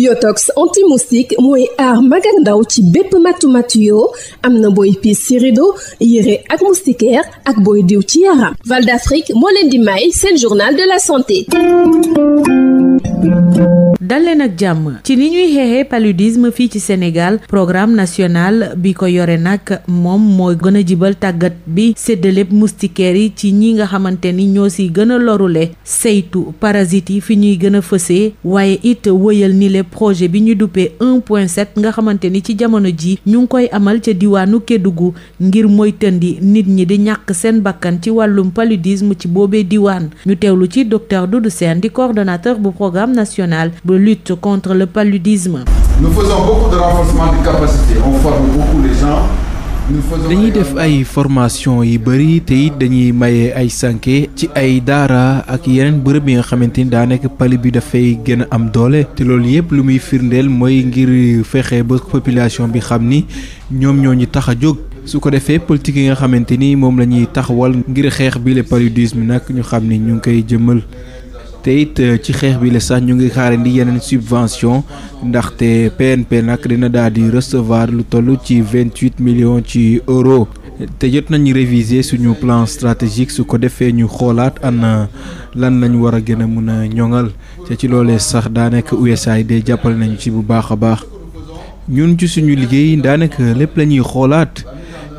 Yotox anti-moustique mooy aar mag ak ndaw ci bépp matu-matu yoo am na booy piis ci rido yére ak moustiquaire ak booy diw ci yaram. Val d'Afrique moo leen di may seen journal de la santé. dal leen ak jàmm ci ni ñuy xeexee paludisme fii ci Sénégal programme national bi ko yore nag moom moo gën a jibal tàggat bi séddaleb moustiquaire yi ci ñi nga xamante ni ñoo si gën a lorule saytu parasites yi fi ñuy gën a fësee waaye it wëyal ni le projet bi ñu duppee 1.7 nga xamante ni ci jamono ji ñu ngi koy amal ca diwaanu Kédougou ngir moytandi nit ñi di ñàkk seen bakkan ci wàllum paludisme ci boobee diwaan ñu teewlu ci docteur Doudou Sène di coordonnateur bu programme national de lutte contre le paludisme. Nous faisons beaucoup de renforcement de capacité, on forme beaucoup les gens. dañuy def ay formation yi bëri te it dañuy maye ay sànke ci ay daara ak yeneen bërëb yi nga xamante ni daa nekk pali bi dafay gën a am doole te loolu yëpp lu muy firndeel mooy ngir fexe ba population bi xam ni ñoom ñoo ñu tax a jóg su ko defee politique yi nga xamante ni moom la ñuy taxawal ngir xeex bi le paludisme nag ñu xam ni ñu ngi koy jëmmal. te it ci xeex bi la sax ñu ngi xaarandi yeneen subvention ndaxte PNP nag dina daal di recevoir lu toll ci 28 millions ci euros te jot nañu réviser suñu plan stratégique su ko defee ñu xoolaat ana lan lañ war a gën a mun a ñoŋal te ci loolee sax daanaka USAID jàppale nañu ci bu baax a baax ñun ci suñu liggéey daanaka lépp la ñuy xoolaat.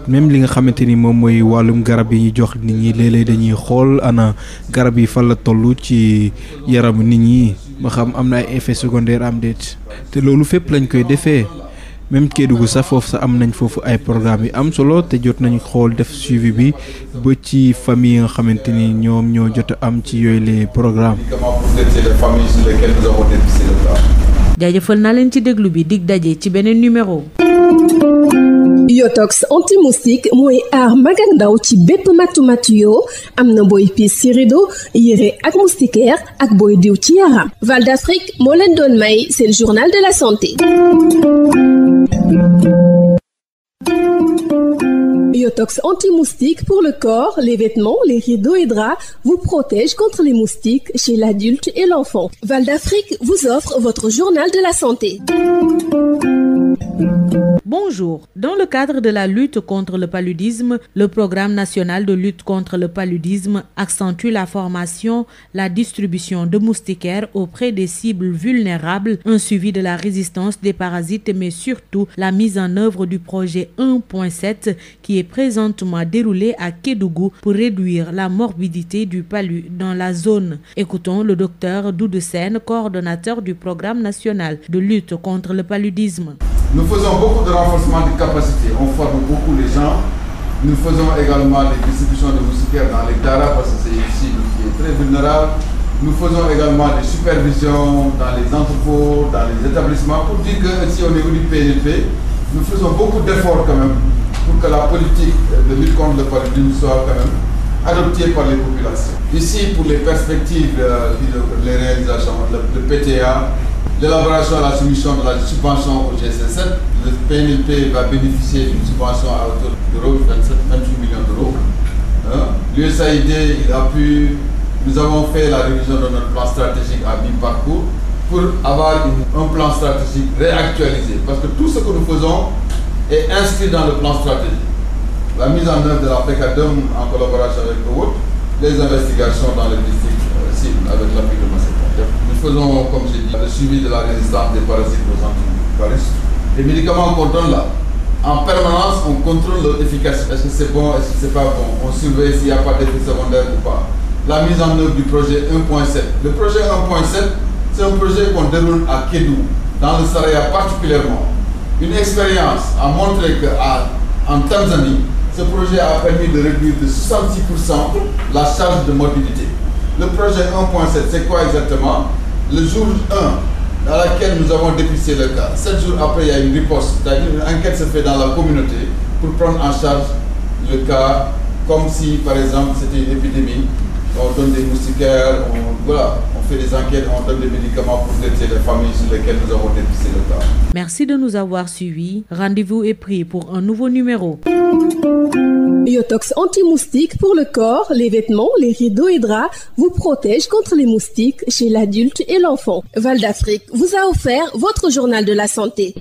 même li nga xamante ni moom mooy wàllum garab yi ñu jox nit ñi léeg-léeg dañuy xool ana garab yi fan la toll ci yaramu nit ñi ba xam am na ay effets secondaires am déet te loolu fépp lañ koy defee même Kédougou sax foofu sax am nañ foofu ay programme yi am solo te jot nañu xool def suivi bi ba ci famille yi nga xamante ni ñoom ñoo jot a am ci yooyu les programmes. jaajëfal naa leen ci déglu bi dig daje ci beneen numéro. Yotox anti-moustique mooy aar mag ak ndaw ci bépp matu-matu yoo am na booy piis ci rido yére ak moustiquaire ak booy diw ci yaram. Val d'Afrique moo leen doon may seen journal de la santé. Yotox anti-moustique pour le corps, les vêtements, les rideaux et draps vous protège contre les moustiques chez l'adulte et l'enfant. Val d'Afrique vous offre votre journal de la santé. Bonjour. Dans le cadre de la lutte contre le paludisme, le programme national de lutte contre le paludisme accentue la formation, la distribution de moustiquaires auprès des cibles vulnérables, un suivi de la résistance des parasites, mais surtout la mise en œuvre du projet 1.7 qui est présentement déroulé à Kédougou pour réduire la morbidité du palu dans la zone. Écoutons le docteur Doudou Sène, coordonnateur du programme national de lutte contre le paludisme. Nous faisons beaucoup de renforcement de capacité, on forme beaucoup les gens. Nous faisons également des distributions de moustiquaires dans les daras parce que c'est une cible qui est très vulnérable. Nous faisons également des supervisions dans les entrepôts, dans les établissements pour dire que si au niveau du PNP, nous faisons beaucoup d'efforts quand même pour que la politique de lutte contre le paludisme soit quand même adoptée par les populations. Ici, pour les perspectives, les réalisations, le PTA, l'élaboration et la soumission de la subvention au GC7, le PNLP va bénéficier d'une subvention à hauteur de 28 millions d'euros. L'USAID, nous avons fait la révision de notre plan stratégique à mi-parcours pour avoir un plan stratégique réactualisé. Parce que tout ce que nous faisons est inscrit dans le plan stratégique. La mise en œuvre de la PECADEM en collaboration avec le WOT, les investigations dans les districts cibles avec l'appui de Macédoine. Nous faisons, comme j'ai dit, le suivi de la résistance des parasites aux antivirus. Les médicaments qu'on donne là, en permanence, on contrôle leur efficacité. Est-ce que c'est bon, est-ce que c'est pas bon? On surveille s'il n'y a pas d'effet secondaire ou pas. La mise en œuvre du projet 1.7. Le projet 1.7, c'est un projet qu'on déroule à Kédougou, dans le Saraya particulièrement. Une expérience a montré qu'en Tanzanie, ce projet a permis de réduire de 66% la charge de morbidité. Le projet 1.7, c'est quoi exactement? Le jour 1, dans lequel nous avons dépisté le cas. 7 jours après, il y a une riposte, c'est-à-dire une enquête se fait dans la communauté pour prendre en charge le cas, comme si, par exemple, c'était une épidémie. On donne des moustiquaires, on fait des enquêtes, on donne des médicaments pour traiter les familles sur lesquelles nous avons dépisté le cas. Merci de nous avoir suivis. Rendez-vous est pris pour un nouveau numéro. Yotox anti-moustique pour le corps, les vêtements, les rideaux et draps vous protège contre les moustiques chez l'adulte et l'enfant. Val d'Afrique vous a offert votre journal de la santé.